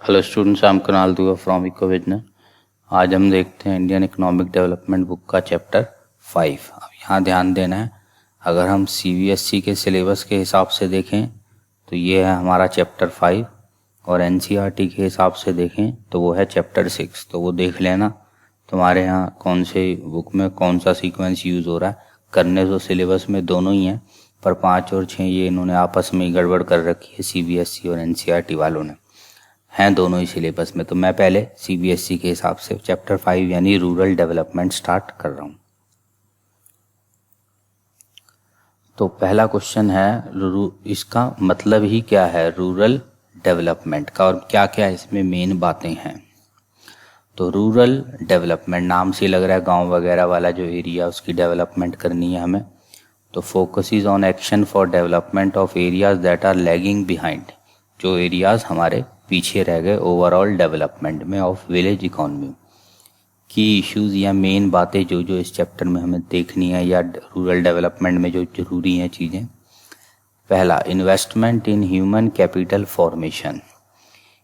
Hello students, I am Kunal दुआ from eco विजनर। आज हम देखते हैं इंडियन इकोनॉमिक डेवलपमेंट बुक का चैप्टर 5। अब यहाँ ध्यान देना है, अगर हम सीबीएसई के सिलेबस के हिसाब से देखें तो ये है हमारा चैप्टर 5, और एनसीईआरटी के हिसाब से देखें तो वो है चैप्टर 6। तो वो देख लेना तुम्हारे यहाँ कौन से बुक में कौन सा सीक्वेंस यूज़ हो रहा है। करने तो सिलेबस में दोनों ही हैं, पर 5 और 6 ये इन्होंने आपस में ही गड़बड़ कर रखी है सीबीएसई और एनसीईआरटी वालों ने, हैं दोनों ही सिलेबस में। तो मैं पहले सीबीएसई के हिसाब से चैप्टर 5 यानी रूरल डेवलपमेंट स्टार्ट कर रहा हूँ। तो पहला क्वेश्चन है, इसका मतलब ही क्या है रूरल डेवलपमेंट का, और क्या क्या इसमें मेन बातें हैं। तो रूरल डेवलपमेंट नाम से लग रहा है गांव वगैरह वाला जो एरिया, उसकी डेवलपमेंट करनी है हमें। तो focus is on action for development of areas that are lagging behind, जो एरियाज हमारे पीछे रह गए ओवरऑल डेवलपमेंट में ऑफ विलेज इकोनॉमी की इश्यूज या मेन बातें जो जो इस चैप्टर में हमें देखनी है या रूरल डेवलपमेंट में जो जरूरी हैं चीज़ें। पहला, investment in human capital formation,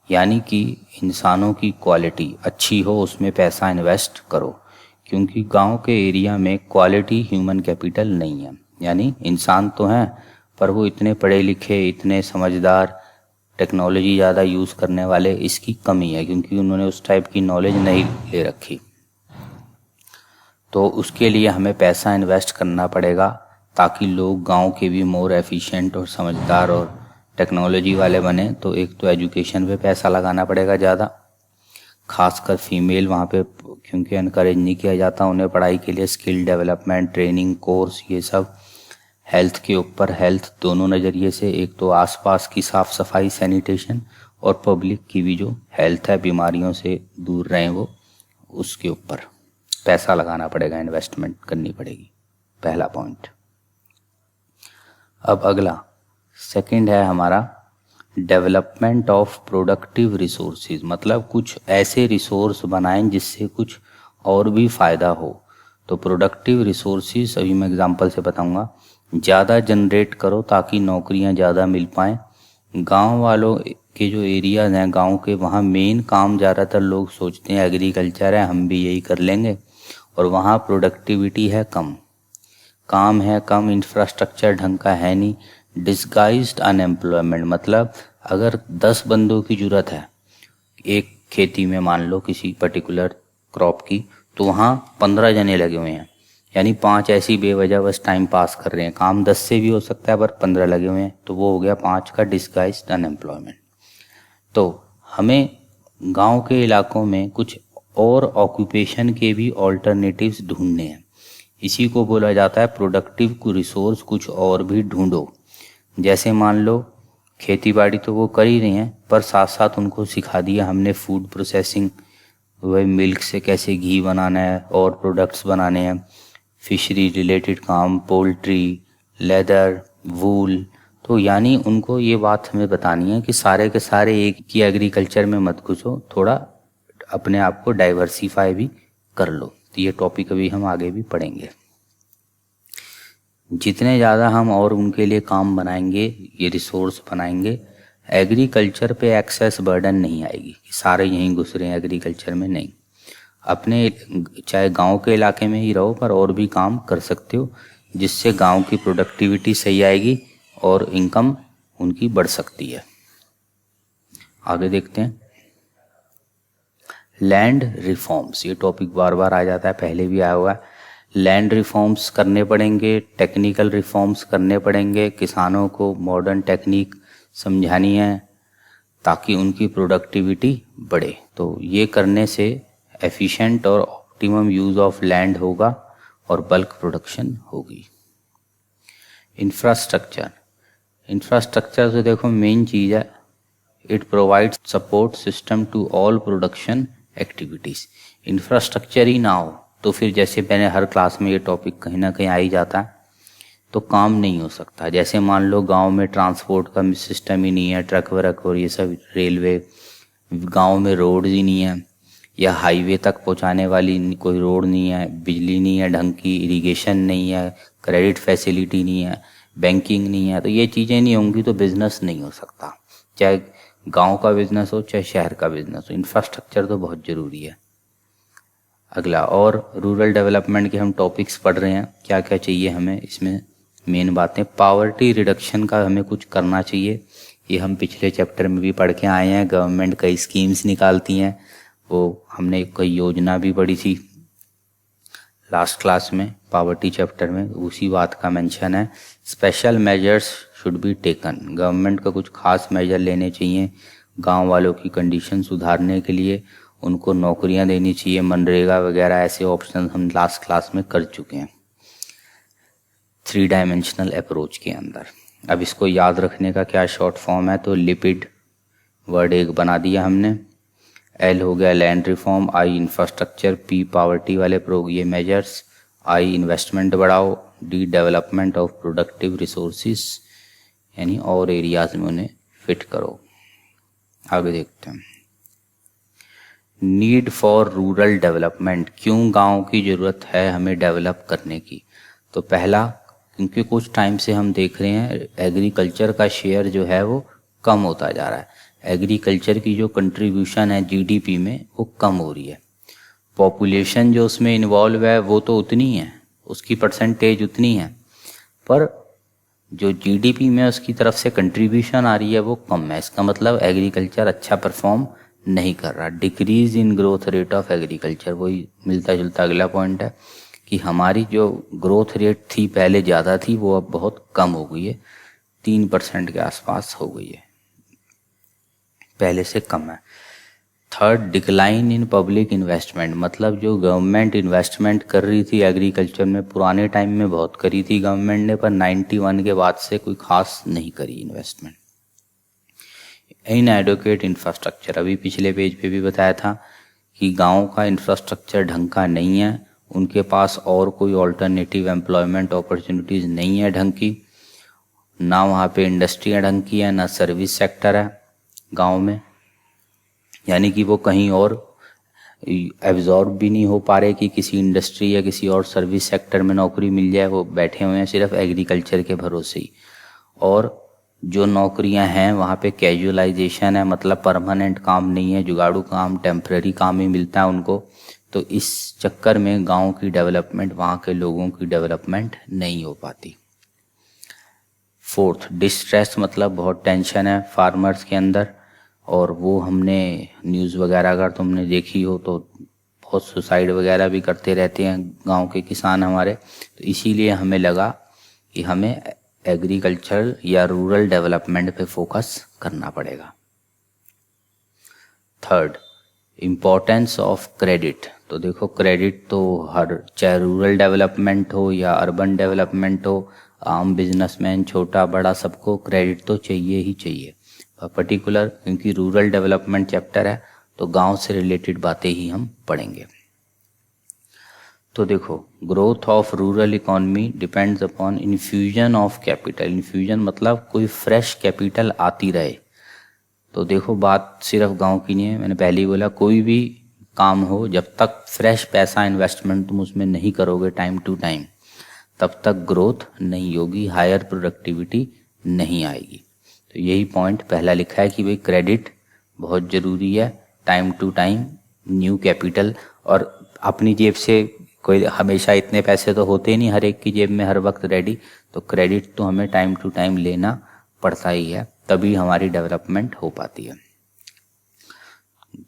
यानी कि इंसानों की क्वालिटी अच्छी हो उसमें पैसा इन्वेस्ट करो, क्योंकि गांव के एरिया में क्वालिटी ह्यूमन कैपिटल नहीं है। यानी इंसान तो हैं पर वो इतने पढ़े लिखे, इतने समझदार, टेक्नोलॉजी ज़्यादा यूज़ करने वाले इसकी कमी है, क्योंकि उन्होंने उस टाइप की नॉलेज नहीं ले रखी। तो उसके लिए हमें पैसा इन्वेस्ट करना पड़ेगा ताकि लोग गांव के भी मोर एफिशिएंट और समझदार और टेक्नोलॉजी वाले बने। तो एक तो एजुकेशन पे पैसा लगाना पड़ेगा ज़्यादा, खासकर फीमेल वहाँ पे, क्योंकि इनकरेज नहीं किया जाता उन्हें पढ़ाई के लिए। स्किल डेवलपमेंट, ट्रेनिंग, कोर्स, ये सब। हेल्थ के ऊपर, हेल्थ दोनों नज़रिए से, एक तो आसपास की साफ़ सफाई सैनिटेशन, और पब्लिक की भी जो हेल्थ है, बीमारियों से दूर रहें वो, उसके ऊपर पैसा लगाना पड़ेगा, इन्वेस्टमेंट करनी पड़ेगी। पहला पॉइंट। अब अगला सेकंड है हमारा डेवलपमेंट ऑफ प्रोडक्टिव रिसोर्सेज, मतलब कुछ ऐसे रिसोर्स बनाएं जिससे कुछ और भी फ़ायदा हो। तो प्रोडक्टिव रिसोर्सेज अभी मैं एग्जांपल से बताऊंगा। ज़्यादा जनरेट करो ताकि नौकरियां ज़्यादा मिल पाएँ। गांव वालों के जो एरियाज हैं गांव के, वहाँ मेन काम ज़्यादातर लोग सोचते हैं एग्रीकल्चर है, हम भी यही कर लेंगे, और वहाँ प्रोडक्टिविटी है कम, काम है कम, इंफ्रास्ट्रक्चर ढंग का है नहीं। डिस्गाइज्ड अनएम्प्लॉयमेंट, मतलब अगर 10 बंदों की ज़रूरत है एक खेती में, मान लो किसी पर्टिकुलर क्रॉप की, तो वहाँ 15 जने लगे हुए हैं, यानी 5 ऐसी बेवजह बस टाइम पास कर रहे हैं। काम 10 से भी हो सकता है पर 15 लगे हुए हैं, तो वो हो गया 5 का डिस्गाइज्ड अनएम्प्लॉयमेंट। तो हमें गांव के इलाकों में कुछ और ऑक्यूपेशन के भी ऑल्टरनेटिव्स ढूंढने हैं। इसी को बोला जाता है प्रोडक्टिव रिसोर्स, कुछ और भी ढूंढो। जैसे मान लो खेती बाड़ी तो वो कर ही रही हैं, पर साथ साथ उनको सिखा दिया हमने फूड प्रोसेसिंग, वही मिल्क से कैसे घी बनाना है और प्रोडक्ट्स बनाने हैं, फिशरी रिलेटेड काम, पोल्ट्री, लेदर, वूल। तो यानी उनको ये बात हमें बतानी है कि सारे के सारे एक ही एग्रीकल्चर में मत घुसो, थोड़ा अपने आप को डाइवर्सिफाई भी कर लो। तो ये टॉपिक अभी हम आगे भी पढ़ेंगे। जितने ज़्यादा हम और उनके लिए काम बनाएंगे, ये रिसोर्स बनाएंगे, एग्रीकल्चर पे एक्सेस बर्डन नहीं आएगी कि सारे यहीं घुस रहे हैं एग्रीकल्चर में। नहीं, अपने चाहे गांव के इलाके में ही रहो पर और भी काम कर सकते हो, जिससे गांव की प्रोडक्टिविटी सही आएगी और इनकम उनकी बढ़ सकती है। आगे देखते हैं लैंड रिफॉर्म्स। ये टॉपिक बार बार आ जाता है, पहले भी आया हुआ है। लैंड रिफॉर्म्स करने पड़ेंगे, टेक्निकल रिफॉर्म्स करने पड़ेंगे, किसानों को मॉडर्न टेक्निक समझानी है ताकि उनकी प्रोडक्टिविटी बढ़े। तो ये करने से एफिशिएंट और ऑप्टिमम यूज़ ऑफ लैंड होगा और बल्क प्रोडक्शन होगी। इंफ्रास्ट्रक्चर से देखो मेन चीज़ है, it provides support system to all production activities. Infrastructure ही ना हो तो फिर जैसे मैंने हर क्लास में ये टॉपिक कहीं ना कहीं आ ही जाता है, तो काम नहीं हो सकता। जैसे मान लो गांव में ट्रांसपोर्ट का सिस्टम ही नहीं है, ट्रक वरक और ये सब, रेलवे, गांव में रोड ही नहीं है, या हाईवे तक पहुंचाने वाली कोई रोड नहीं है, बिजली नहीं है ढंग की, इरिगेशन नहीं है, क्रेडिट फैसिलिटी नहीं है, बैंकिंग नहीं है, तो ये चीज़ें नहीं होंगी तो बिजनेस नहीं हो सकता। चाहे गांव का बिजनेस हो चाहे शहर का बिजनेस हो, इंफ्रास्ट्रक्चर तो बहुत ज़रूरी है। अगला, और रूरल डेवलपमेंट के हम टॉपिक्स पढ़ रहे हैं, क्या क्या चाहिए हमें इसमें। मेन बातें, पावर्टी रिडक्शन का हमें कुछ करना चाहिए, ये हम पिछले चैप्टर में भी पढ़ के आए हैं। गवर्नमेंट कई स्कीम्स निकालती हैं, वो हमने कई योजना भी पढ़ी थी लास्ट क्लास में, पावर्टी चैप्टर में उसी बात का मेंशन है। Special measures should be taken, government को कुछ खास मेजर लेने चाहिए गांव वालों की कंडीशन सुधारने के लिए, उनको नौकरियां देनी चाहिए, मनरेगा वगैरह ऐसे ऑप्शन हम लास्ट क्लास में कर चुके हैं 3 डायमेंशनल अप्रोच के अंदर। अब इसको याद रखने का क्या शॉर्ट फॉर्म है, तो लिपिड वर्ड एक बना दिया हमने, एल हो गया लैंड रिफॉर्म, आई इंफ्रास्ट्रक्चर, पी पावर्टी वाले ये मेजर्स, आई इन्वेस्टमेंट बढ़ाओ, D development of productive resources यानी और एरियाज में उन्हें फिट करो। आगे देखते हैं, नीड फॉर रूरल डेवलपमेंट, क्यों गांव की ज़रूरत है हमें डेवलप करने की। तो पहला, क्योंकि कुछ टाइम से हम देख रहे हैं एग्रीकल्चर का शेयर जो है वो कम होता जा रहा है, एग्रीकल्चर की जो कंट्रीब्यूशन है जीडीपी में वो कम हो रही है। पॉपुलेशन जो उसमें इन्वॉल्व है वो तो उतनी है, उसकी परसेंटेज उतनी है, पर जो जीडीपी में उसकी तरफ से कंट्रीब्यूशन आ रही है वो कम है। इसका मतलब एग्रीकल्चर अच्छा परफॉर्म नहीं कर रहा। Decrease in growth rate of agriculture, वही मिलता जुलता अगला पॉइंट है कि हमारी जो ग्रोथ रेट थी पहले ज़्यादा थी वो अब बहुत कम हो गई है, 3% के आसपास हो गई है, पहले से कम है। Third, decline in public investment, मतलब जो गवर्नमेंट इन्वेस्टमेंट कर रही थी एग्रीकल्चर में पुराने टाइम में बहुत करी थी गवर्नमेंट ने, पर 91 के बाद से कोई खास नहीं करी इन्वेस्टमेंट। इनएडुकेट इंफ्रास्ट्रक्चर, अभी पिछले पेज पे भी बताया था कि गांव का इंफ्रास्ट्रक्चर ढंग का नहीं है, उनके पास और कोई ऑल्टरनेटिव एम्प्लॉयमेंट अपॉर्चुनिटीज़ नहीं है ढंग की, ना वहाँ पे इंडस्ट्रियाँ ढंग की है, ना सर्विस सेक्टर है गांव में, यानी कि वो कहीं और एब्जॉर्ब भी नहीं हो पा रहे कि किसी इंडस्ट्री या किसी और सर्विस सेक्टर में नौकरी मिल जाए, वो बैठे हुए हैं सिर्फ एग्रीकल्चर के भरोसे ही। और जो नौकरियां हैं वहाँ पे कैजुअलाइजेशन है, मतलब परमानेंट काम नहीं है, जुगाड़ू काम, टेम्पररी काम ही मिलता है उनको। तो इस चक्कर में गांव की डेवलपमेंट, वहाँ के लोगों की डेवलपमेंट नहीं हो पाती। फोर्थ, डिस्ट्रेस, मतलब बहुत टेंशन है फार्मर्स के अंदर, और वो हमने न्यूज़ वगैरह अगर तुमने देखी हो तो बहुत सुसाइड वगैरह भी करते रहते हैं गांव के किसान हमारे। तो इसीलिए हमें लगा कि हमें एग्रीकल्चर या रूरल डेवलपमेंट पे फोकस करना पड़ेगा। थर्ड, इम्पोर्टेंस ऑफ क्रेडिट, तो देखो क्रेडिट तो हर, चाहे रूरल डेवलपमेंट हो या अर्बन डेवलपमेंट हो, आम बिजनेसमैन छोटा बड़ा सबको क्रेडिट तो चाहिए ही चाहिए। पर्टिकुलर क्योंकि रूरल डेवलपमेंट चैप्टर है तो गांव से रिलेटेड बातें ही हम पढ़ेंगे। तो देखो, growth of rural economy depends upon infusion of capital. Infusion मतलब कोई फ्रेश कैपिटल आती रहे। तो देखो, बात सिर्फ गांव की नहीं है, मैंने पहले ही बोला कोई भी काम हो जब तक फ्रेश पैसा इन्वेस्टमेंट तुम उसमें नहीं करोगे टाइम टू टाइम, तब तक ग्रोथ नहीं होगी, हायर प्रोडक्टिविटी नहीं आएगी। तो यही पॉइंट पहला लिखा है कि भाई क्रेडिट बहुत ज़रूरी है, time to time new capital. और अपनी जेब से कोई हमेशा इतने पैसे तो होते नहीं हर एक की जेब में हर वक्त रेडी, तो क्रेडिट तो हमें टाइम टू टाइम लेना पड़ता ही है, तभी हमारी डेवलपमेंट हो पाती है,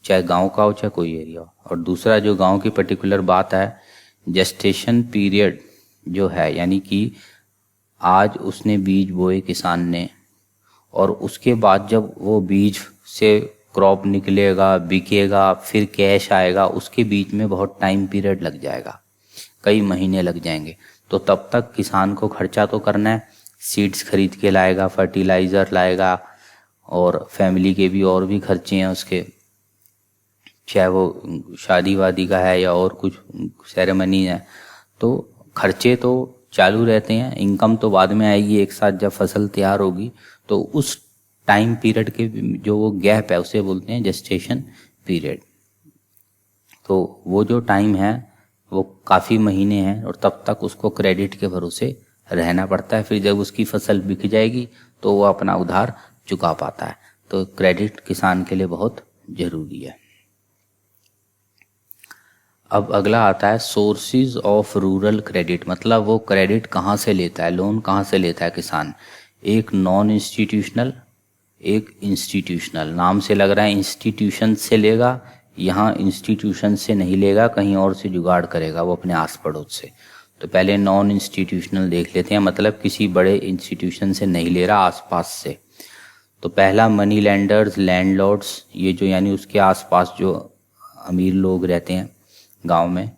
चाहे गांव का हो चाहे कोई एरिया हो। और दूसरा जो गांव की पर्टिकुलर बात है, जेस्टेशन पीरियड जो है, यानी कि आज उसने बीज बोए किसान ने, और उसके बाद जब वो बीज से क्रॉप निकलेगा, बिकेगा, फिर कैश आएगा, उसके बीच में बहुत टाइम पीरियड लग जाएगा, कई महीने लग जाएंगे। तो तब तक किसान को खर्चा तो करना है, सीड्स खरीद के लाएगा, फर्टिलाइज़र लाएगा, और फैमिली के भी और भी खर्चे हैं उसके, चाहे वो शादी वादी का है या और कुछ सेरेमनी है, तो खर्चे तो चालू रहते हैं, इनकम तो बाद में आएगी एक साथ जब फसल तैयार होगी। तो उस टाइम पीरियड के जो वो गैप है उसे बोलते हैं जेस्टेशन पीरियड। तो वो जो टाइम है वो काफ़ी महीने हैं, और तब तक उसको क्रेडिट के भरोसे रहना पड़ता है। फिर जब उसकी फसल बिक जाएगी तो वो अपना उधार चुका पाता है। तो क्रेडिट किसान के लिए बहुत ज़रूरी है। अब अगला आता है सोर्सेज ऑफ रूरल क्रेडिट, मतलब वो क्रेडिट कहाँ से लेता है, लोन कहाँ से लेता है किसान। एक नॉन इंस्टीट्यूशनल, एक इंस्टीट्यूशनल। नाम से लग रहा है इंस्टीट्यूशन से लेगा, यहाँ इंस्टीट्यूशन से नहीं लेगा, कहीं और से जुगाड़ करेगा वो अपने आस पड़ोस से। तो पहले नॉन इंस्टीट्यूशनल देख लेते हैं, मतलब किसी बड़े इंस्टीट्यूशन से नहीं ले रहा, आसपास से। तो पहला मनी लैंडर्स, लैंडलॉर्ड्स, ये जो यानी उसके आसपास जो अमीर लोग रहते हैं गांव में,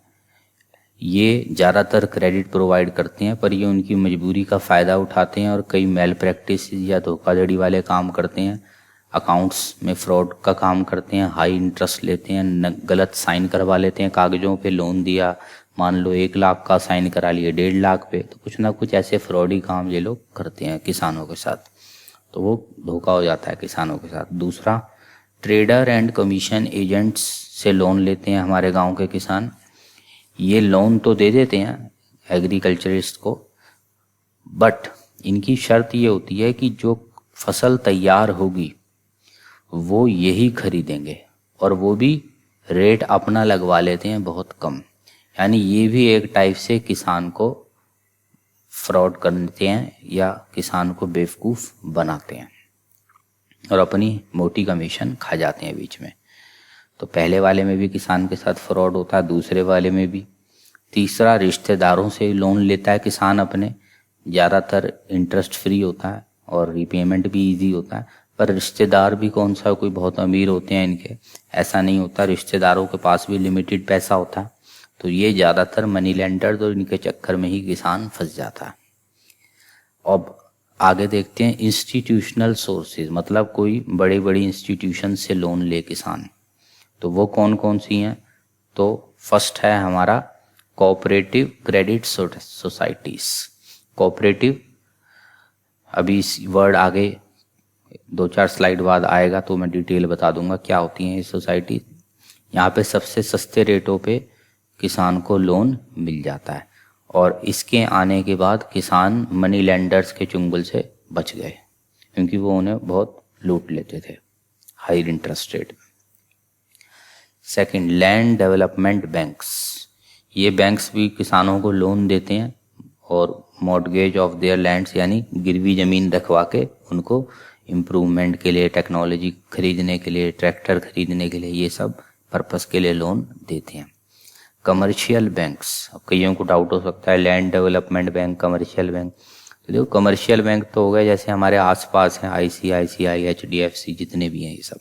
ये ज़्यादातर क्रेडिट प्रोवाइड करते हैं, पर ये उनकी मजबूरी का फ़ायदा उठाते हैं और कई मेल प्रैक्टिस या धोखाधड़ी वाले काम करते हैं, अकाउंट्स में फ्रॉड का काम करते हैं, हाई इंटरेस्ट लेते हैं, गलत साइन करवा लेते हैं कागज़ों पे। लोन दिया, मान लो 1 लाख का, साइन करा लिए 1.5 लाख पे। तो कुछ ना कुछ ऐसे फ्रॉडी काम ये लोग करते हैं किसानों के साथ, तो वो धोखा हो जाता है किसानों के साथ। दूसरा, ट्रेडर एंड कमीशन एजेंट्स से लोन लेते हैं हमारे गांव के किसान। ये लोन तो दे देते हैं एग्रीकल्चरिस्ट को, बट इनकी शर्त ये होती है कि जो फसल तैयार होगी वो यही खरीदेंगे, और वो भी रेट अपना लगवा लेते हैं बहुत कम। यानी ये भी एक टाइप से किसान को फ्रॉड करते हैं या किसान को बेवकूफ़ बनाते हैं और अपनी मोटी कमीशन खा जाते हैं बीच में। तो पहले वाले में भी किसान के साथ फ्रॉड होता है, दूसरे वाले में भी। तीसरा, रिश्तेदारों से लोन लेता है किसान अपने, ज़्यादातर इंटरेस्ट फ्री होता है और रीपेमेंट भी इजी होता है। पर रिश्तेदार भी कौन सा कोई बहुत अमीर होते हैं इनके, ऐसा नहीं होता। रिश्तेदारों के पास भी लिमिटेड पैसा होता है। तो ये ज़्यादातर मनी लेंडर, तो इनके चक्कर में ही किसान फंस जाता है। अब आगे देखते हैं इंस्टीट्यूशनल सोर्सेज, मतलब कोई बड़ी बड़ी इंस्टीट्यूशन से लोन ले किसान। तो वो कौन कौन सी हैं? तो फर्स्ट है हमारा कोऑपरेटिव क्रेडिट सोसाइटीज। कोऑपरेटिव, अभी इस वर्ड आगे 2-4 स्लाइड बाद आएगा तो मैं डिटेल बता दूंगा क्या होती हैं ये सोसाइटी। यहाँ पे सबसे सस्ते रेटों पे किसान को लोन मिल जाता है, और इसके आने के बाद किसान मनी लेंडर्स के चुंगल से बच गए, क्योंकि वो उन्हें बहुत लूट लेते थे high interest rate. Second, land development banks. ये बैंक्स भी किसानों को लोन देते हैं और मॉर्टगेज ऑफ देयर लैंड्स, यानी गिरवी ज़मीन रखवा के उनको इम्प्रूवमेंट के लिए, टेक्नोलॉजी खरीदने के लिए, ट्रैक्टर खरीदने के लिए, ये सब पर्पस के लिए लोन देते हैं। कमर्शियल बैंक्स, अब कईयों को डाउट हो सकता है land development bank, commercial bank. तो देखो, कमर्शियल बैंक तो हो गए जैसे हमारे आसपास हैं, ICICI, HDFC, जितने भी हैं ये सब,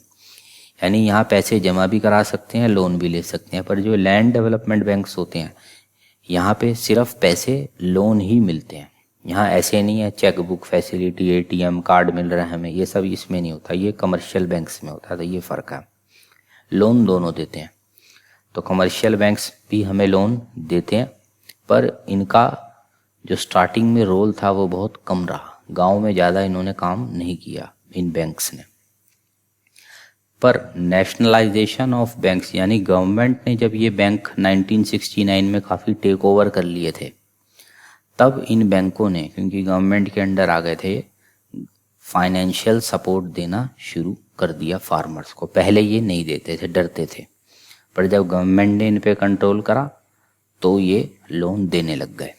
यानी यहाँ पैसे जमा भी करा सकते हैं, लोन भी ले सकते हैं। पर जो लैंड डेवलपमेंट बैंक्स होते हैं, यहाँ पे सिर्फ पैसे, लोन ही मिलते हैं। यहाँ ऐसे नहीं है cheque book facility, ATM card मिल रहा है हमें, ये सब इसमें नहीं होता, ये कमर्शियल बैंक्स में होता है। तो ये फ़र्क है, लोन दोनों देते हैं। तो कमर्शियल बैंक्स भी हमें लोन देते हैं, पर इनका जो स्टार्टिंग में रोल था वो बहुत कम रहा, गांव में ज़्यादा इन्होंने काम नहीं किया इन बैंक्स ने। पर नेशनलाइजेशन ऑफ बैंक्स, यानी गवर्नमेंट ने जब ये बैंक 1969 में काफ़ी टेक ओवर कर लिए थे, तब इन बैंकों ने, क्योंकि गवर्नमेंट के अंडर आ गए थे, फाइनेंशियल सपोर्ट देना शुरू कर दिया फार्मर्स को। पहले ये नहीं देते थे, डरते थे, पर जब गवर्नमेंट ने इन पे कंट्रोल करा तो ये लोन देने लग गए।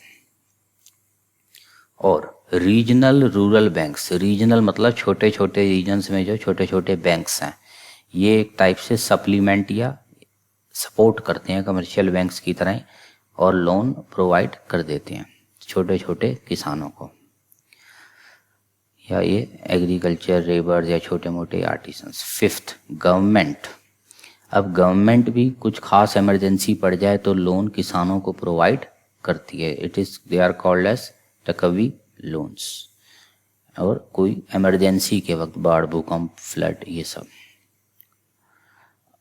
और रीजनल रूरल बैंक्स, रीजनल मतलब छोटे छोटे रीजन्स में जो छोटे छोटे बैंक्स हैं, ये एक टाइप से सप्लीमेंट या सपोर्ट करते हैं कमर्शियल बैंक्स की तरह, और लोन प्रोवाइड कर देते हैं छोटे छोटे किसानों को, या ये एग्रीकल्चर लेबर्स या छोटे मोटे आर्टिसंस। Fifth, government. अब गवर्नमेंट भी कुछ खास इमरजेंसी पड़ जाए तो लोन किसानों को प्रोवाइड करती है। It is, they are called as taccavi loans, और कोई इमरजेंसी के वक्त, बाढ़, भूकंप, फ्लड, ये सब।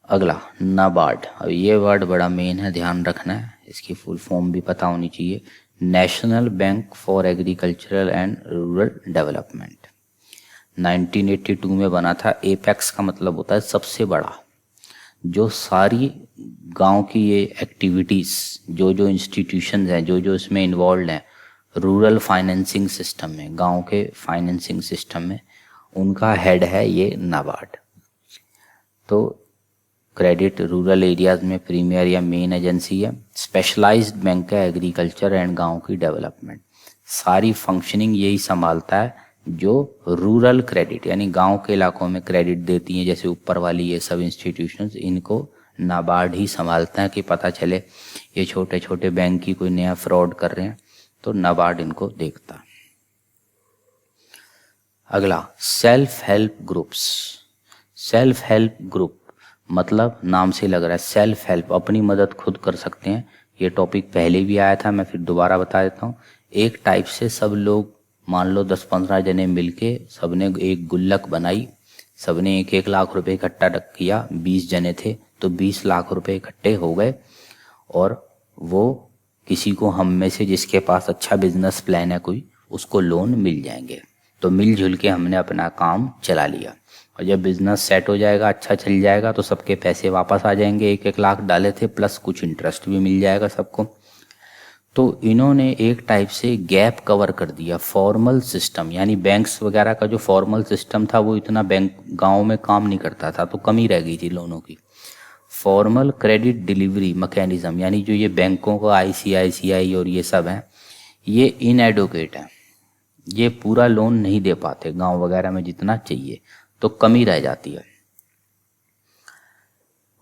अगला, नाबार्ड। अब ये वर्ड बड़ा मेन है, ध्यान रखना है, इसकी फुल फॉर्म भी पता होनी चाहिए। National bank for agricultural and rural development, 1982 में बना था। एपेक्स का मतलब होता है सबसे बड़ा। जो सारी गांव की ये एक्टिविटीज़, जो जो इंस्टीट्यूशंस हैं, जो जो इसमें इन्वॉल्व हैं रूरल फाइनेंसिंग सिस्टम में, गांव के फाइनेंसिंग सिस्टम में, उनका हेड है ये नाबार्ड। तो क्रेडिट रूरल एरियाज में प्रीमियर या मेन एजेंसी है। स्पेशलाइज्ड बैंक है एग्रीकल्चर एंड गांव की डेवलपमेंट, सारी फंक्शनिंग यही संभालता है जो रूरल क्रेडिट यानी गांव के इलाकों में क्रेडिट देती हैं, जैसे ऊपर वाली ये सब इंस्टीट्यूशंस, इनको नाबार्ड ही संभालता है कि पता चले ये छोटे छोटे बैंक की कोई नया फ्रॉड कर रहे हैं तो नाबार्ड इनको देखता। अगला self help groups. Self help group मतलब नाम से लग रहा है सेल्फ हेल्प, अपनी मदद खुद कर सकते हैं। ये टॉपिक पहले भी आया था, मैं फिर दोबारा बता देता हूँ। एक टाइप से सब लोग मान लो 10-15 जने मिलके सबने एक गुल्लक बनाई, सबने 1-1 लाख रुपए इकट्ठा किया, 20 जने थे तो 20 लाख रुपए इकट्ठे हो गए और वो किसी को हम में से जिसके पास अच्छा बिजनेस प्लान है कोई, उसको लोन मिल जाएंगे। तो मिलजुल के हमने अपना काम चला लिया और जब बिजनेस सेट हो जाएगा, अच्छा चल जाएगा तो सबके पैसे वापस आ जाएंगे। 1-1 लाख डाले थे प्लस कुछ इंटरेस्ट भी मिल जाएगा सबको। तो इन्होंने एक टाइप से गैप कवर कर दिया फॉर्मल सिस्टम, यानी बैंक्स वगैरह का जो फॉर्मल सिस्टम था वो इतना बैंक गाँव में काम नहीं करता था, तो कमी रह गई थी लोनों की। फॉर्मल क्रेडिट डिलीवरी मैकेनिज्म यानी जो ये बैंकों का ICICI और ये सब हैं, ये इनएडुकेट है, ये पूरा लोन नहीं दे पाते गांव वगैरह में जितना चाहिए, तो कमी रह जाती है।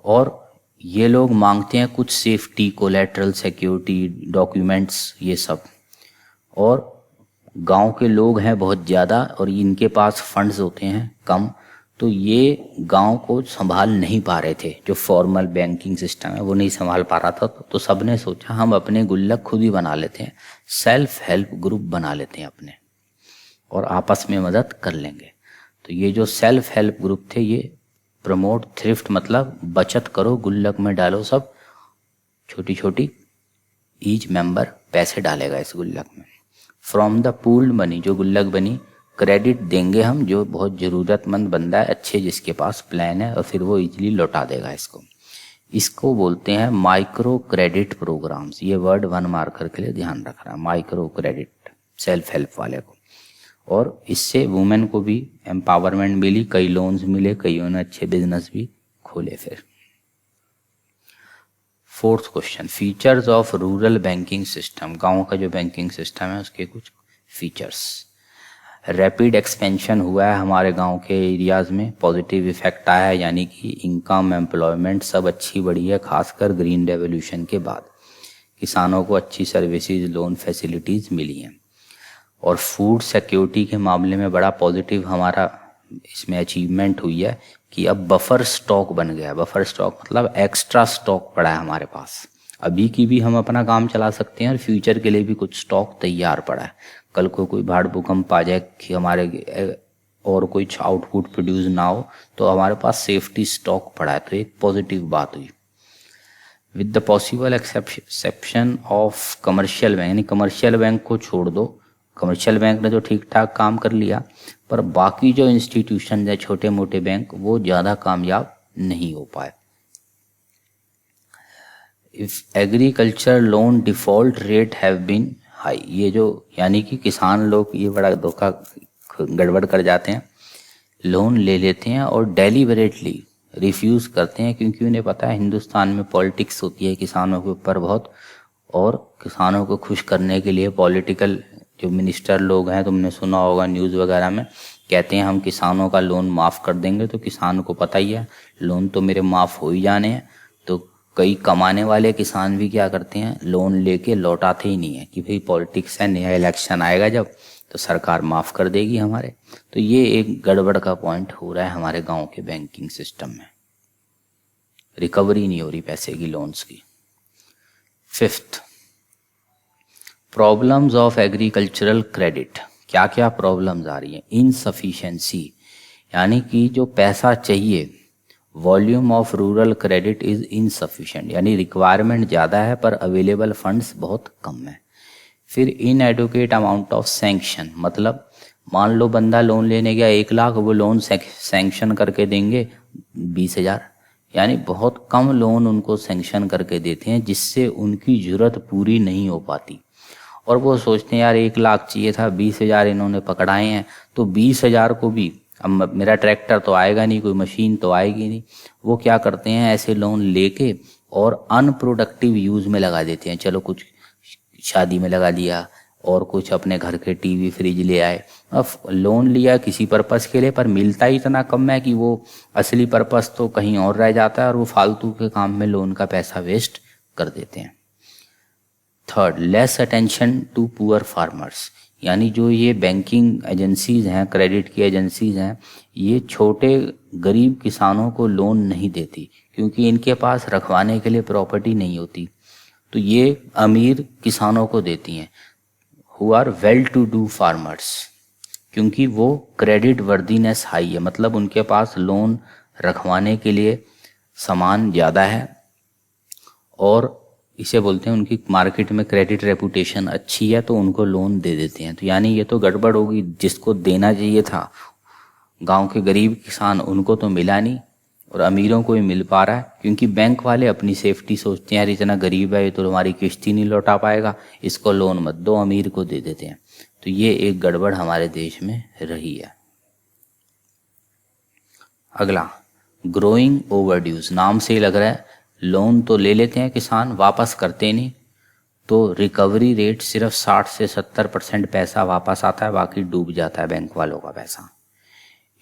और ये लोग मांगते हैं कुछ सेफ्टी, कोलैटरल, सिक्योरिटी, डॉक्यूमेंट्स, ये सब। और गांव के लोग हैं बहुत ज़्यादा और इनके पास फंड्स होते हैं कम, तो ये गांव को संभाल नहीं पा रहे थे। जो फॉर्मल बैंकिंग सिस्टम है वो नहीं संभाल पा रहा था, तो सबने सोचा हम अपने गुल्लक खुद ही बना लेते हैं, सेल्फ हेल्प ग्रुप बना लेते हैं अपने और आपस में मदद कर लेंगे। तो ये जो सेल्फ हेल्प ग्रुप थे ये प्रमोट थ्रिफ्ट मतलब बचत करो, गुल्लक में डालो, सब छोटी छोटी, ईच मेंबर पैसे डालेगा इस गुल्लक में। फ्रॉम द पूल्ड मनी, जो गुल्लक बनी, क्रेडिट देंगे हम जो बहुत ज़रूरतमंद बंदा है, अच्छे जिसके पास प्लान है, और फिर वो इजीली लौटा देगा इसको। इसको बोलते हैं माइक्रो क्रेडिट प्रोग्राम्स। ये वर्ड 1 मार्कर के लिए ध्यान रखना, माइक्रो क्रेडिट सेल्फ हेल्प वाले को। और इससे वुमेन को भी एम्पावरमेंट मिली, कई लोन्स मिले, कईयों ने अच्छे बिजनेस भी खोले। फिर 4th question, features of rural banking system. गाँव का जो बैंकिंग सिस्टम है उसके कुछ फीचर्स। रैपिड एक्सपेंशन हुआ है हमारे गांव के एरियाज़ में, पॉजिटिव इफेक्ट आया है, यानी कि इनकम, एम्प्लॉयमेंट सब अच्छी बढ़ी है, खासकर ग्रीन रेवोल्यूशन के बाद। किसानों को अच्छी सर्विसेज, लोन फैसिलिटीज़ मिली हैं। और फूड सिक्योरिटी के मामले में बड़ा पॉजिटिव हमारा इसमें अचीवमेंट हुई है कि अब बफर स्टॉक बन गया। बफर स्टॉक मतलब एक्स्ट्रा स्टॉक पड़ा है हमारे पास, अभी की भी हम अपना काम चला सकते हैं और फ्यूचर के लिए भी कुछ स्टॉक तैयार पड़ा है। कल को कोई बाढ़ भूकंप आ जाए कि हमारे और कोई आउटपुट प्रोड्यूस ना हो, तो हमारे पास सेफ्टी स्टॉक पड़ा है, तो एक पॉजिटिव बात हुई। With the possible exception of commercial bank, यानी कमर्शियल बैंक को छोड़ दो, कमर्शियल बैंक ने तो ठीक ठाक काम कर लिया, पर बाकी जो इंस्टीट्यूशन है छोटे मोटे बैंक, वो ज़्यादा कामयाब नहीं हो पाए। If agriculture loan default rate have been high, ये जो यानी कि किसान लोग ये बड़ा धोखा गड़बड़ कर जाते हैं, लोन ले लेते हैं और डेलिबरेटली रिफ्यूज़ करते हैं, क्योंकि उन्हें पता है हिंदुस्तान में पॉलिटिक्स होती है किसानों के ऊपर बहुत, और किसानों को खुश करने के लिए पॉलिटिकल जो मिनिस्टर लोग हैं, तुमने सुना होगा न्यूज़ वगैरह में, कहते हैं हम किसानों का लोन माफ़ कर देंगे। तो किसान को पता ही है लोन तो मेरे माफ़ हो ही जाने हैं, तो कई कमाने वाले किसान भी क्या करते हैं, लोन लेके लौटाते ही नहीं है कि भाई पॉलिटिक्स है, नया इलेक्शन आएगा जब तो सरकार माफ़ कर देगी हमारे। तो ये एक गड़बड़ का पॉइंट हो रहा है हमारे गांव के बैंकिंग सिस्टम में, रिकवरी नहीं हो रही पैसे की, लोन्स की। 5th, problems of agricultural credit. क्या क्या प्रॉब्लम्स आ रही हैं? इनसफिशिएंसी, यानी कि जो पैसा चाहिए, volume of rural credit is insufficient, यानी रिक्वायरमेंट ज़्यादा है पर अवेलेबल फंड्स बहुत कम है। फिर इनएडुकेट अमाउंट ऑफ सैंक्शन, मतलब मान लो बंदा लोन लेने गया 1 लाख, वो लोन सैंक्शन करके देंगे 20,000, यानी बहुत कम लोन उनको सैंक्शन करके देते हैं, जिससे उनकी ज़रूरत पूरी नहीं हो पाती। और वो सोचते हैं यार 1 लाख चाहिए था, 20,000 इन्होंने पकड़ाए हैं, तो 20,000 को भी अब मेरा ट्रैक्टर तो आएगा नहीं, कोई मशीन तो आएगी नहीं। वो क्या करते हैं, ऐसे लोन लेके और अनप्रोडक्टिव यूज़ में लगा देते हैं। चलो कुछ शादी में लगा दिया और कुछ अपने घर के टीवी फ्रिज ले आए। अब लोन लिया किसी पर्पस के लिए, पर मिलता ही इतना कम है कि वो असली पर्पस तो कहीं और रह जाता है और वो फालतू के काम में लोन का पैसा वेस्ट कर देते हैं। Third, less attention to poor farmers, यानी जो ये बैंकिंग एजेंसीज हैं, क्रेडिट की एजेंसीज हैं, ये छोटे गरीब किसानों को लोन नहीं देती क्योंकि इनके पास रखवाने के लिए प्रॉपर्टी नहीं होती। तो ये अमीर किसानों को देती हैं, who are well to do farmers, क्योंकि वो क्रेडिट वर्दीनेस हाई है, मतलब उनके पास लोन रखवाने के लिए सामान ज़्यादा है और इसे बोलते हैं उनकी मार्केट में क्रेडिट रेपुटेशन अच्छी है, तो उनको लोन दे देते हैं। तो यानी ये तो गड़बड़ होगी, जिसको देना चाहिए था गांव के गरीब किसान उनको तो मिला नहीं और अमीरों को ही मिल पा रहा है, क्योंकि बैंक वाले अपनी सेफ्टी सोचते हैं, यार इतना गरीब है ये तो हमारी किश्त ही नहीं लौटा पाएगा, इसको लोन मत दो, अमीर को दे देते हैं। तो ये एक गड़बड़ हमारे देश में रही है। अगला, ग्रोइंग ओवरड्यूज, नाम से ही लग रहा है लोन तो ले लेते हैं किसान, वापस करते नहीं, तो रिकवरी रेट सिर्फ 60 से 70% पैसा वापस आता है, बाकी डूब जाता है बैंक वालों का पैसा।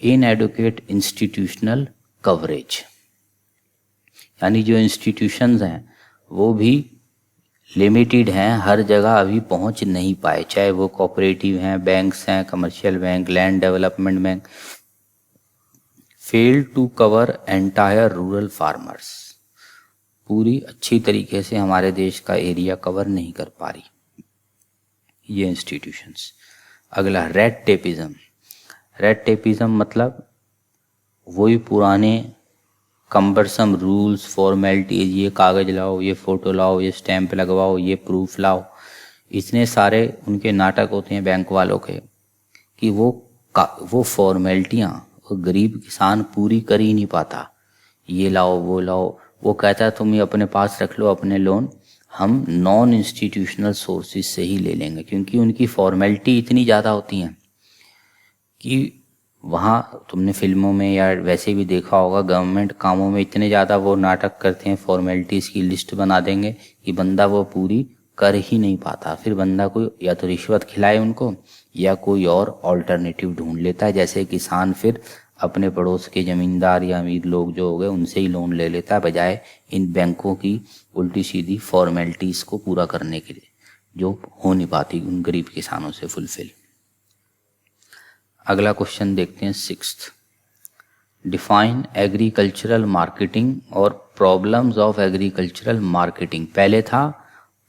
इनएडुकेट इंस्टीट्यूशनल कवरेज, यानी जो इंस्टीट्यूशंस हैं वो भी लिमिटेड हैं, हर जगह अभी पहुंच नहीं पाए, चाहे वो कोऑपरेटिव हैं, बैंक्स हैं, commercial bank, land development bank. Fail to cover entire rural farmers, पूरी अच्छी तरीके से हमारे देश का एरिया कवर नहीं कर पा रही ये इंस्टीट्यूशंस। अगला, रेड टेपिज्म। रेड टेपिज्म मतलब वही पुराने कम्बरसम रूल्स, फॉर्मेलिटीज, ये कागज लाओ, ये फोटो लाओ, ये स्टैंप लगवाओ, ये प्रूफ लाओ, इतने सारे उनके नाटक होते हैं बैंक वालों के कि वो फॉर्मेलिटियाँ गरीब किसान पूरी कर ही नहीं पाता। ये लाओ वो लाओ, वो कहता है तुम ये अपने पास रख लो अपने लोन, हम नॉन इंस्टीट्यूशनल सोर्सेज से ही ले लेंगे, क्योंकि उनकी फॉर्मेलिटी इतनी ज़्यादा होती हैं कि वहाँ तुमने फिल्मों में या वैसे भी देखा होगा, गवर्नमेंट कामों में इतने ज़्यादा वो नाटक करते हैं, फॉर्मेलिटीज़ की लिस्ट बना देंगे कि बंदा वो पूरी कर ही नहीं पाता। फिर बंदा कोई या तो रिश्वत खिलाए उनको या कोई और ऑल्टरनेटिव ढूंढ लेता है, जैसे किसान फिर अपने पड़ोस के ज़मींदार या अमीर लोग जो हो गए उनसे ही लोन ले लेता है, बजाय इन बैंकों की उल्टी सीधी फॉर्मेलिटीज़ को पूरा करने के लिए जो हो नहीं पाती उन गरीब किसानों से फुलफिल। अगला क्वेश्चन देखते हैं, 6th, डिफाइन एग्रीकल्चरल मार्केटिंग और प्रॉब्लम्स ऑफ एग्रीकल्चरल मार्केटिंग। पहले था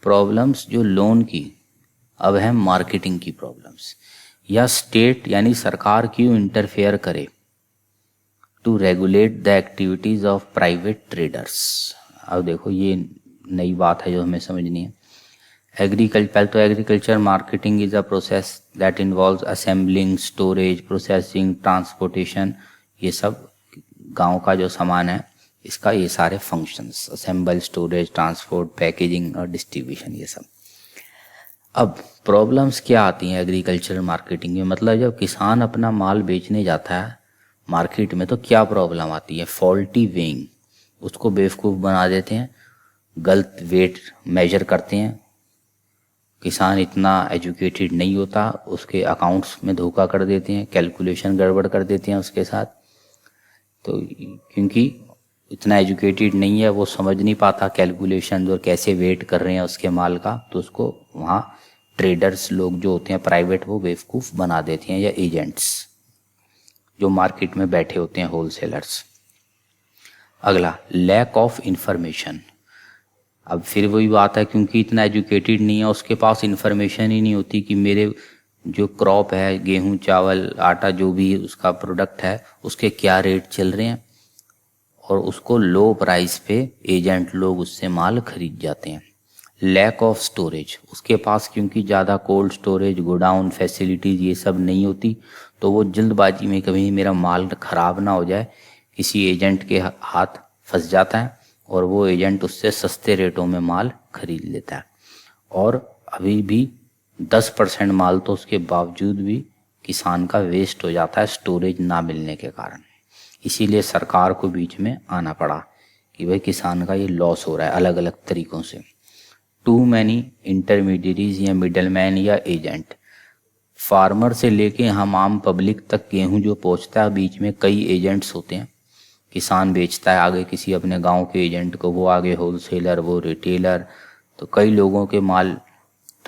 प्रॉब्लम्स जो लोन की, अब है मार्केटिंग की प्रॉब्लम्स। या स्टेट यानी सरकार क्यों इंटरफेयर करे to regulate the activities of private traders. अब देखो ये नई बात है जो हमें समझनी है। पहले तो agriculture marketing is a process that involves assembling, storage, processing, transportation, ये सब गांव का जो सामान है इसका ये सारे functions, assemble, storage, transport, packaging और डिस्ट्रीब्यूशन, ये सब। अब प्रॉब्लम्स क्या आती हैं एग्रीकल्चरल मार्केटिंग में, मतलब जब किसान अपना माल बेचने जाता है मार्केट में तो क्या प्रॉब्लम आती है। फॉल्टी वेइंग, उसको बेवकूफ़ बना देते हैं, गलत वेट मेजर करते हैं, किसान इतना एजुकेटेड नहीं होता, उसके अकाउंट्स में धोखा कर देते हैं, कैलकुलेशन गड़बड़ कर देते हैं उसके साथ। तो क्योंकि इतना एजुकेटेड नहीं है, वो समझ नहीं पाता कैलकुलेशन और कैसे वेट कर रहे हैं उसके माल का, तो उसको वहाँ ट्रेडर्स लोग जो होते हैं प्राइवेट, वो बेवकूफ़ बना देते हैं, या एजेंट्स जो मार्केट में बैठे होते हैं, होलसेलर्स। अगला, लैक ऑफ इंफॉर्मेशन। अब फिर वही बात है, क्योंकि इतना एजुकेटेड नहीं है, उसके पास इंफॉर्मेशन ही नहीं होती कि मेरे जो क्रॉप है, गेहूं, चावल, आटा, जो भी उसका प्रोडक्ट है, उसके क्या रेट चल रहे हैं, और उसको लो प्राइस पे एजेंट लोग उससे माल खरीद जाते हैं। लैक ऑफ स्टोरेज, उसके पास क्योंकि ज़्यादा कोल्ड स्टोरेज, गोडाउन फैसिलिटीज़ ये सब नहीं होती, तो वो जल्दबाजी में कभी मेरा माल ख़राब ना हो जाए, किसी एजेंट के हाथ फंस जाता है और वो एजेंट उससे सस्ते रेटों में माल खरीद लेता है, और अभी भी 10% माल तो उसके बावजूद भी किसान का वेस्ट हो जाता है स्टोरेज ना मिलने के कारण। इसीलिए सरकार को बीच में आना पड़ा कि भाई किसान का ये लॉस हो रहा है अलग अलग तरीक़ों से। टू मैनी इंटरमीडियरीज या मिडलमैन या एजेंट, फार्मर से लेके हम आम पब्लिक तक गेहूँ जो पहुँचता है बीच में कई एजेंट्स होते हैं। किसान बेचता है आगे किसी अपने गांव के एजेंट को, वो आगे होलसेलर, वो रिटेलर, तो कई लोगों के माल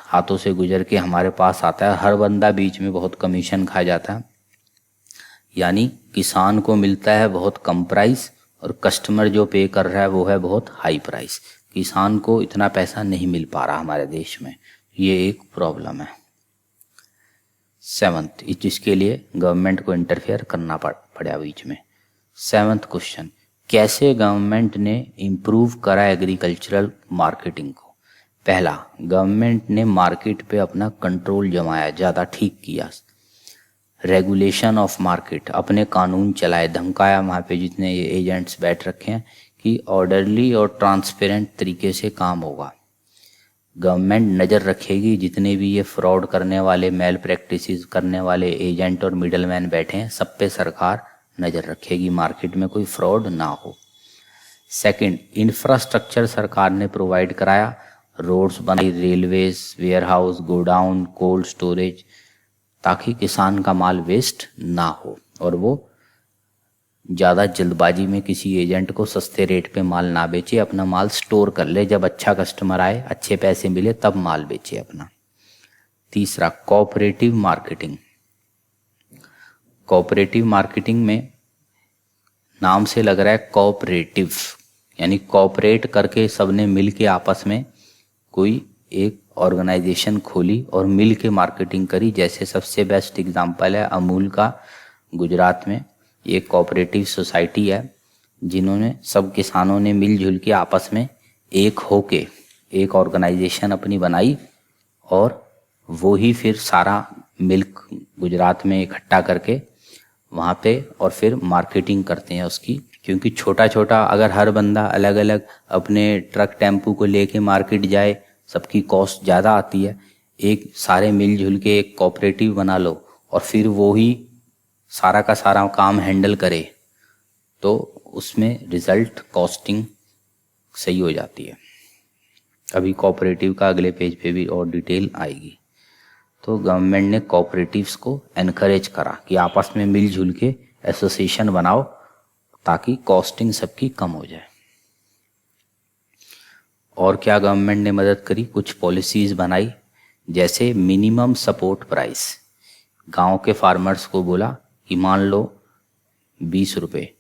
हाथों से गुजर के हमारे पास आता है। हर बंदा बीच में बहुत कमीशन खा जाता है, यानी किसान को मिलता है बहुत कम प्राइस और कस्टमर जो पे कर रहा है वो है बहुत हाई प्राइस। किसान को इतना पैसा नहीं मिल पा रहा हमारे देश में, ये एक प्रॉब्लम है। सेवंथ, जिसके लिए गवर्नमेंट को इंटरफेयर करना पड़ा बीच में। सेवंथ क्वेश्चन, कैसे गवर्नमेंट ने इम्प्रूव करा एग्रीकल्चरल मार्केटिंग को? पहला, गवर्नमेंट ने मार्केट पे अपना कंट्रोल जमाया, ज़्यादा ठीक किया। रेगुलेशन ऑफ मार्केट, अपने कानून चलाए, धमकाया वहाँ पे जितने ये एजेंट्स बैठ रखे हैं कि ऑर्डरली और ट्रांसपेरेंट तरीके से काम होगा। गवर्नमेंट नज़र रखेगी जितने भी ये फ्रॉड करने वाले, मेल प्रैक्टिसेस करने वाले एजेंट और मिडलमैन बैठे हैं, सब पे सरकार नज़र रखेगी, मार्केट में कोई फ्रॉड ना हो। सेकंड, इंफ्रास्ट्रक्चर सरकार ने प्रोवाइड कराया, रोड्स बनाई, railways, warehouse, godown, cold storage, ताकि किसान का माल वेस्ट ना हो और वो ज़्यादा जल्दबाजी में किसी एजेंट को सस्ते रेट पे माल ना बेचे, अपना माल स्टोर कर ले, जब अच्छा कस्टमर आए, अच्छे पैसे मिले तब माल बेचे अपना। तीसरा, कोऑपरेटिव मार्केटिंग। कोऑपरेटिव मार्केटिंग में नाम से लग रहा है कोऑपरेटिव, यानी कोऑपरेट करके सबने मिल के आपस में कोई एक ऑर्गेनाइजेशन खोली और मिल के मार्केटिंग करी। जैसे सबसे बेस्ट एग्जांपल है अमूल का, गुजरात में एक कोऑपरेटिव सोसाइटी है जिन्होंने सब किसानों ने मिलजुल के आपस में एक होके एक ऑर्गेनाइजेशन अपनी बनाई और वो ही फिर सारा मिल्क गुजरात में इकट्ठा करके वहाँ पे और फिर मार्केटिंग करते हैं उसकी। क्योंकि छोटा छोटा अगर हर बंदा अलग अलग अपने ट्रक टेम्पू को लेके मार्केट जाए, सबकी कॉस्ट ज़्यादा आती है। एक सारे मिलजुल के एक कोऑपरेटिव बना लो और फिर वो ही सारा का सारा काम हैंडल करे, तो उसमें रिजल्ट कॉस्टिंग सही हो जाती है। अभी कोऑपरेटिव का अगले पेज पे भी और डिटेल आएगी। तो गवर्नमेंट ने कोऑपरेटिव्स को एनकरेज करा कि आपस में मिलजुल के एसोसिएशन बनाओ ताकि कॉस्टिंग सबकी कम हो जाए। और क्या गवर्नमेंट ने मदद करी? कुछ पॉलिसीज़ बनाई, जैसे मिनिमम सपोर्ट प्राइस। गांव के फार्मर्स को बोला कि मान लो 20 रुपये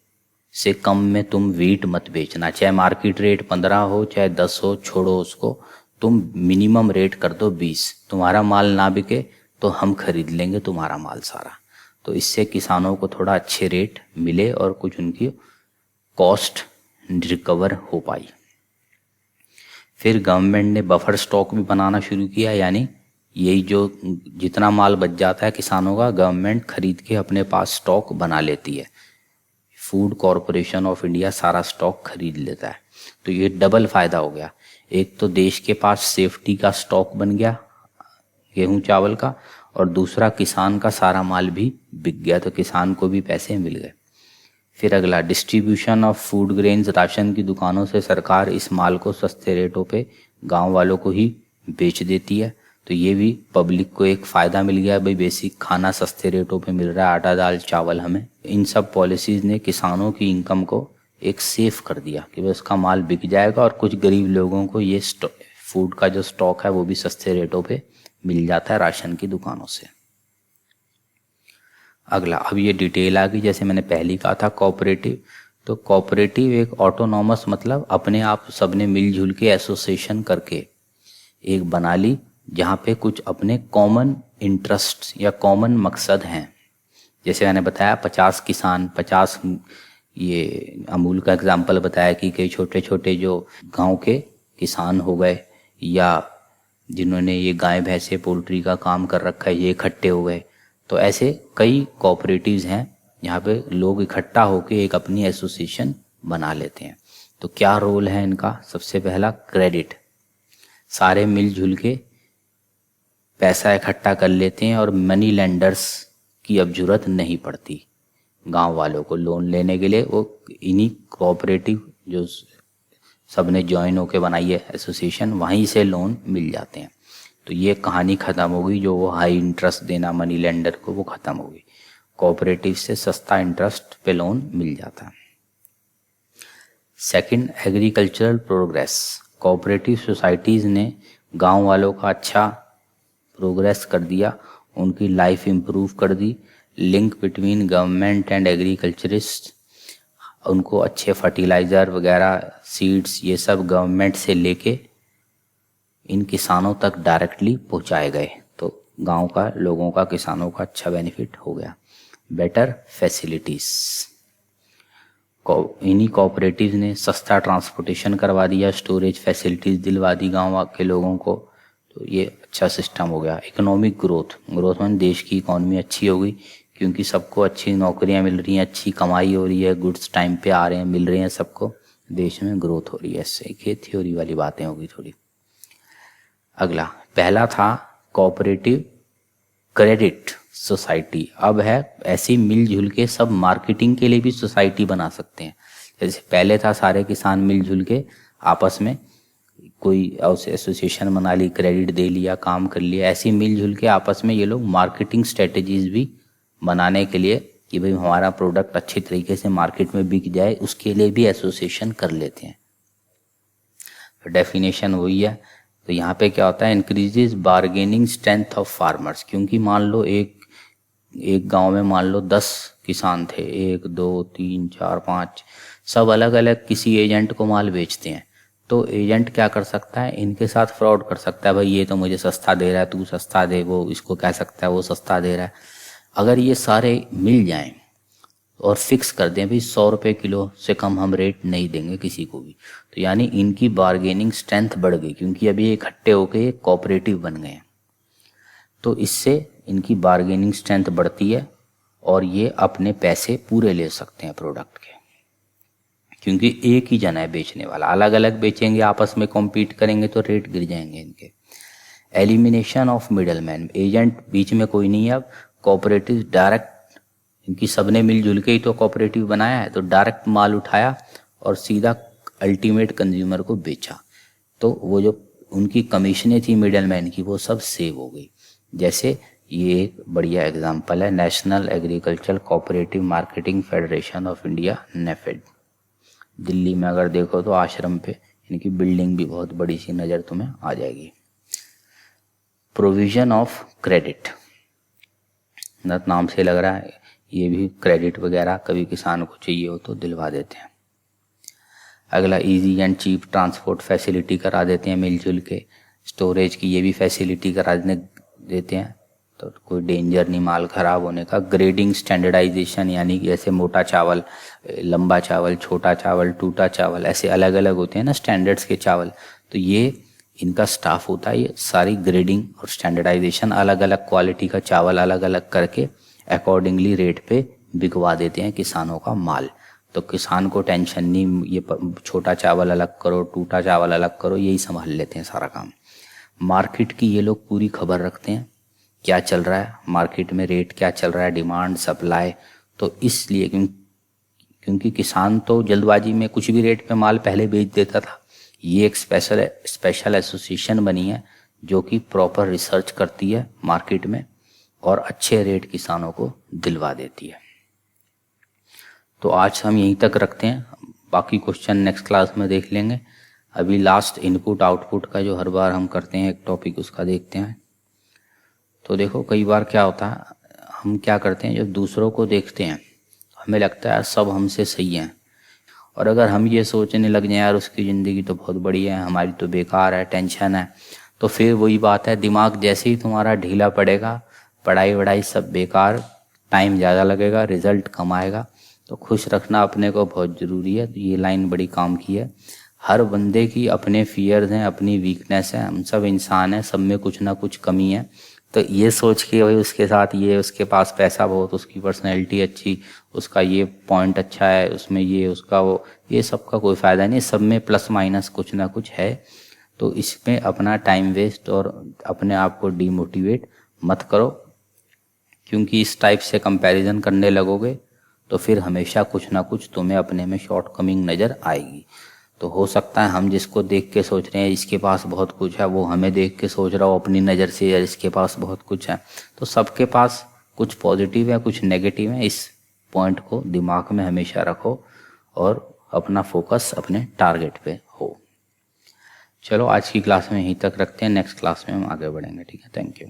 से कम में तुम वीट मत बेचना, चाहे मार्केट रेट 15 हो चाहे 10 हो, छोड़ो उसको, तुम मिनिमम रेट कर दो 20। तुम्हारा माल ना बिके तो हम खरीद लेंगे तुम्हारा माल सारा। तो इससे किसानों को थोड़ा अच्छे रेट मिले और कुछ उनकी कॉस्ट रिकवर हो पाई। फिर गवर्नमेंट ने बफर स्टॉक भी बनाना शुरू किया, यानी यही जो जितना माल बच जाता है किसानों का, गवर्नमेंट खरीद के अपने पास स्टॉक बना लेती है। फूड कॉरपोरेशन ऑफ इंडिया सारा स्टॉक खरीद लेता है। तो ये डबल फायदा हो गया, एक तो देश के पास सेफ्टी का स्टॉक बन गया गेहूं चावल का, और दूसरा किसान का सारा माल भी बिक गया, तो किसान को भी पैसे मिल गए। फिर अगला, distribution of food grains. Ration की दुकानों से सरकार इस माल को सस्ते रेटों पे गांव वालों को ही बेच देती है, तो ये भी पब्लिक को एक फ़ायदा मिल गया, भाई बेसिक खाना सस्ते रेटों पे मिल रहा है, आटा दाल चावल हमें। इन सब पॉलिसीज़ ने किसानों की इनकम को एक सेफ कर दिया कि भाई उसका माल बिक जाएगा और कुछ गरीब लोगों को ये फूड का जो स्टॉक है वो भी सस्ते रेटों पे मिल जाता है राशन की दुकानों से। अगला, अब ये डिटेल आ गई, जैसे मैंने पहले कहा था कोऑपरेटिव। तो कोऑपरेटिव एक ऑटोनॉमस, मतलब अपने आप सबने मिलजुल के एसोसिएशन करके एक बना ली, जहाँ पे कुछ अपने कॉमन इंटरेस्ट या कॉमन मकसद हैं। जैसे मैंने बताया 50 किसान, 50 ये अमूल का एग्जाम्पल बताया कि कई छोटे छोटे जो गांव के किसान हो गए या जिन्होंने ये गाय भैंसे पोल्ट्री का काम कर रखा है, ये इकट्ठे हो गए। तो ऐसे कई कोऑपरेटिव्स हैं यहाँ पे लोग इकट्ठा होकर एक अपनी एसोसिएशन बना लेते हैं। तो क्या रोल है इनका? सबसे पहला, क्रेडिट। सारे मिलजुल के पैसा इकट्ठा कर लेते हैं और मनी लेंडर्स की अब जरूरत नहीं पड़ती गांव वालों को लोन लेने के लिए। वो इन्हीं कोऑपरेटिव जो सबने ज्वाइन होकर बनाई है एसोसिएशन, वहीं से लोन मिल जाते हैं। तो ये कहानी ख़त्म हो गई, जो वो हाई इंटरेस्ट देना मनी लेंडर को, वो ख़त्म हो गई। कोऑपरेटिव से सस्ता इंटरेस्ट पे लोन मिल जाता है। Second, agricultural progress. Cooperative societies ने गांव वालों का अच्छा प्रोग्रेस कर दिया, उनकी लाइफ इम्प्रूव कर दी। Link between government and agriculturist, उनको अच्छे फर्टिलाइज़र वगैरह, सीड्स, ये सब गवर्नमेंट से लेके इन किसानों तक डायरेक्टली पहुंचाए गए। तो गांव का लोगों का, किसानों का अच्छा बेनिफिट हो गया। बेटर फैसिलिटीज़, इन्हीं कोऑपरेटिव ने सस्ता ट्रांसपोर्टेशन करवा दिया, स्टोरेज फैसिलिटीज़ दिलवा दी गांव के लोगों को। तो ये अच्छा सिस्टम हो गया। इकोनॉमिक ग्रोथ, ग्रोथ में देश की इकॉनमी अच्छी हो गई, क्योंकि सबको अच्छी नौकरियां मिल रही हैं, अच्छी कमाई हो रही है, गुड्स टाइम पे आ रहे हैं, मिल रहे हैं सबको, देश में ग्रोथ हो रही है। इससे ये थ्योरी वाली बातें होगी थोड़ी। अगला, पहला था कोऑपरेटिव क्रेडिट सोसाइटी, अब है ऐसी मिलजुल के सब मार्केटिंग के लिए भी सोसाइटी बना सकते हैं। जैसे पहले था सारे किसान मिलजुल के आपस में कोई एसोसिएशन बना ली, क्रेडिट दे लिया, काम कर लिया। ऐसी मिलजुल के आपस में ये लोग मार्केटिंग स्ट्रेटजीज भी बनाने के लिए कि भाई हमारा प्रोडक्ट अच्छी तरीके से मार्केट में बिक जाए, उसके लिए भी एसोसिएशन कर लेते हैं। तो डेफिनेशन वही है। तो यहाँ पे क्या होता है, increases bargaining strength of farmers. क्योंकि मान लो एक गांव में मान लो 10 किसान थे, 1 2 3 4 5, सब अलग अलग किसी एजेंट को माल बेचते हैं। तो एजेंट क्या कर सकता है, इनके साथ फ्रॉड कर सकता है। भाई ये तो मुझे सस्ता दे रहा है, तू सस्ता दे, वो इसको कह सकता है वो सस्ता दे रहा है। अगर ये सारे मिल जाएं और फिक्स कर दें भाई 100 रुपये किलो से कम हम रेट नहीं देंगे किसी को भी, तो यानी इनकी बार्गेनिंग स्ट्रेंथ बढ़ गई, क्योंकि अभी इकट्ठे होकर कोऑपरेटिव बन गए हैं। तो इससे इनकी बार्गेनिंग स्ट्रेंथ बढ़ती है और ये अपने पैसे पूरे ले सकते हैं प्रोडक्ट के, क्योंकि एक ही जना है बेचने वाला। अलग अलग बेचेंगे, आपस में कॉम्पीट करेंगे तो रेट गिर जाएंगे इनके। एलिमिनेशन ऑफ मिडलमैन, एजेंट बीच में कोई नहीं है। अब कोऑपरेटिव डायरेक्ट, इनकी सबने मिलजुल के ही तो कोऑपरेटिव बनाया है, तो डायरेक्ट माल उठाया और सीधा अल्टीमेट कंज्यूमर को बेचा। तो वो जो उनकी कमीशनें थी मिडलमैन की, वो सब सेव हो गई। जैसे ये एक बढ़िया एग्जांपल है, national agriculture cooperative marketing federation of India, NAFED. Delhi में अगर देखो तो आश्रम पे इनकी बिल्डिंग भी बहुत बड़ी सी नज़र तुम्हें आ जाएगी। प्रोविजन ऑफ क्रेडिट, नाम से लग रहा है ये भी क्रेडिट वगैरह कभी किसान को चाहिए हो तो दिलवा देते हैं। अगला, easy and cheap transport facility करा देते हैं मिलजुल के। स्टोरेज की ये भी फैसिलिटी करा देते हैं, तो कोई डेंजर नहीं माल खराब होने का। ग्रेडिंग स्टैंडर्डाइजेशन, यानी कि जैसे मोटा चावल, लंबा चावल, छोटा चावल, टूटा चावल, ऐसे अलग अलग होते हैं ना स्टैंडर्ड्स के चावल। तो ये इनका स्टाफ होता है, ये सारी ग्रेडिंग और स्टैंडर्डाइजेशन, अलग अलग क्वालिटी का चावल अलग अलग करके अकॉर्डिंगली रेट पे बिकवा देते हैं किसानों का माल। तो किसान को टेंशन नहीं, ये छोटा चावल अलग करो, टूटा चावल अलग करो, यही संभाल लेते हैं सारा काम। मार्केट की ये लोग पूरी खबर रखते हैं, क्या चल रहा है मार्केट में, रेट क्या चल रहा है, डिमांड सप्लाई। तो इसलिए क्योंकि किसान तो जल्दबाजी में कुछ भी रेट पे माल पहले बेच देता था। ये एक स्पेशल एसोसिएशन बनी है जो कि प्रॉपर रिसर्च करती है मार्केट में और अच्छे रेट किसानों को दिलवा देती है। तो आज हम यहीं तक रखते हैं, बाकी क्वेश्चन नेक्स्ट क्लास में देख लेंगे। अभी लास्ट इनपुट आउटपुट का जो हर बार हम करते हैं एक टॉपिक, उसका देखते हैं। तो देखो कई बार क्या होता है, हम क्या करते हैं, जब दूसरों को देखते हैं हमें लगता है यार सब हमसे सही हैं, और अगर हम ये सोचने लग जाए यार उसकी ज़िंदगी तो बहुत बढ़िया है, हमारी तो बेकार है, टेंशन है, तो फिर वही बात है, दिमाग जैसे ही तुम्हारा ढीला पड़ेगा, पढ़ाई वढ़ाई सब बेकार, टाइम ज़्यादा लगेगा, रिजल्ट कम आएगा। तो खुश रखना अपने को बहुत ज़रूरी है। तो ये लाइन बड़ी काम की है। हर बंदे की अपने फियर्स हैं, अपनी वीकनेस है, हम सब इंसान हैं, सब में कुछ ना कुछ कमी है। तो ये सोच के भाई उसके साथ ये, उसके पास पैसा बहुत, उसकी पर्सनैलिटी अच्छी, उसका ये पॉइंट अच्छा है, उसमें ये, उसका वो, ये सब का कोई फ़ायदा नहीं। सब में प्लस माइनस कुछ ना कुछ है। तो इसमें अपना टाइम वेस्ट और अपने आप को डीमोटिवेट मत करो। क्योंकि इस टाइप से कंपैरिजन करने लगोगे तो फिर हमेशा कुछ ना कुछ तुम्हें अपने में शॉर्टकमिंग नज़र आएगी। तो हो सकता है हम जिसको देख के सोच रहे हैं इसके पास बहुत कुछ है, वो हमें देख के सोच रहा हो अपनी नज़र से यार इसके पास बहुत कुछ है। तो सबके पास कुछ पॉजिटिव है, कुछ नेगेटिव है। इस पॉइंट को दिमाग में हमेशा रखो और अपना फोकस अपने टारगेट पे हो। चलो आज की क्लास में यहीं तक रखते हैं, नेक्स्ट क्लास में हम आगे बढ़ेंगे। ठीक है, थैंक यू।